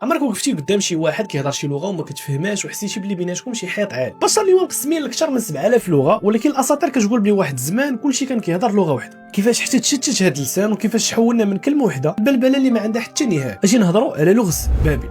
عمرك وقفتي قدام شي واحد كيهضر شي لغه وما كتفهمهاش وحسيتي بلي بيناتكم شي حيط عالي؟ البشر اليوم مقسمين لاكثر من 7000 لغه، ولكن الاساطير كتقول بلي واحد الزمان كلشي كان كيهضر لغه واحده. كيفاش حتى تشتت هذا اللسان وكيفاش حولنا من كلمه واحده البلبله اللي ما عندها حتى نهايه. اجي نهضروا على لغز بابل.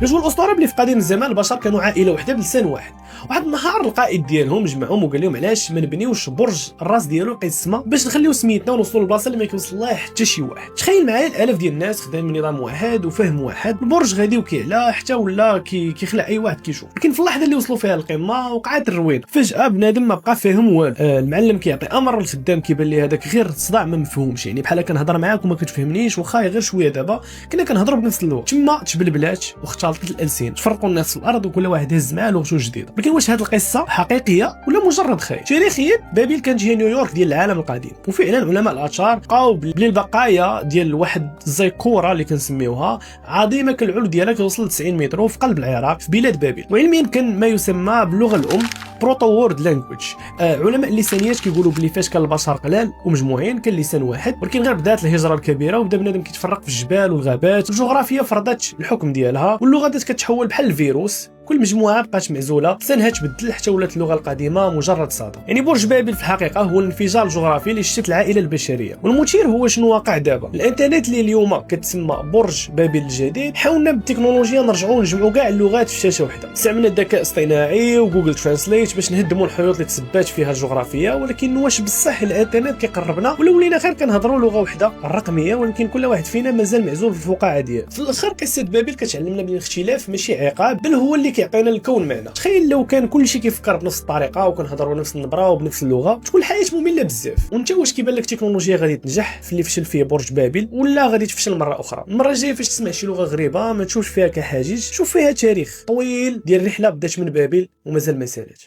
نجمو الاسطوره بلي في قديم الزمان البشر كانوا عائله واحده بلسان واحد. واحد النهار القائد ديالهم جمعهم وقال لهم علاش ما نبنيوش برج الراس ديالو يقسمه باش نخليو سميتنا ونوصلوا للبلاصه اللي ما كيوصل لها حتى شي واحد. تخيل معايا الالاف ديال الناس خدامين بنظام واحد وفهم واحد، البرج غادي وكيعلى حتى ولا كيخلع اي واحد كيشوف. لكن في اللحظه اللي وصلوا فيها القمه وقعت الروينه، فجاه بنادم ما بقى فاهم والو. المعلم كيعطي امر للخدام كيبان ليه هذاك غير صداع ما مفهومش، يعني بحال كنهضر معاك وما كتفهمنيش واخا غير شويه. دابا كنا كنهضروا بنفس اللغه، تما تبلبلات واختلطت الالسن، تفرقوا الناس في الارض وكل واحد هز معاه لغته جديده. لكن واش هذه القصه حقيقيه ولا مجرد خيال؟ تاريخيا بابل كانت هي نيويورك ديال العالم القديم، وفعلا علماء الاثار لقاو بلي البقايا ديال واحد الزيكوره اللي كنسميوها عظيمه كالعلو ديالها كيوصل ل 90 متر في قلب العراق في بلاد بابل. وعلميا كان ما يسمى باللغه الام بروتو وورد لانجويج. علماء اللسانيات كيقولوا بلي فاش كان البشر قلال ومجموعين كان لسان واحد، ولكن غير بدات الهجره الكبيره وبدا بنادم كيتفرق في الجبال والغابات، الجغرافيا فرضت الحكم ديالها واللغه بدات كتحول بحال الفيروس، كل مجموعه بقات معزوله لسانها تبدل حتى ولات اللغه القديمه مجرد صدى. يعني برج بابل في الحقيقه هو الانفجار الجغرافي اللي شتت العائله البشريه. والمثير هو شنو واقع دابا. الانترنت اللي اليوم كتسمى برج بابل الجديد، حاولنا بالتكنولوجيا نرجعوا نجمعوا كاع اللغات في شاشه واحده. استعملنا الذكاء الاصطناعي وجوجل ترانسليت باش نهدموا الحيوط اللي تسبات فيها الجغرافيا، ولكن واش بصح الانترنت كيقربنا ولا ولينا غير كنهضروا لغه واحده الرقميه، ولكن كل واحد فينا مازال معزول في الفقاعه ديالو. في الاخر قصه بابل كتعلمنا بلي الاختلاف ماشي عقاب، بل هو اللي كيعطينا الكون معنا. تخيل لو كان كلشي كيفكر بنفس الطريقه وكنهضروا بنفس النبره وبنفس اللغه، تكون الحياه ممله بزاف. وانت واش كيبان لك التكنولوجيا غادي تنجح في اللي فشل فيه برج بابل ولا غادي تفشل مره اخرى؟ المره الجايه فاش تسمع شي لغه غريبه ما تشوفش فيها كحاجز، شوف فيها تاريخ طويل ديال رحله بدات من بابل ومازال ما سالات.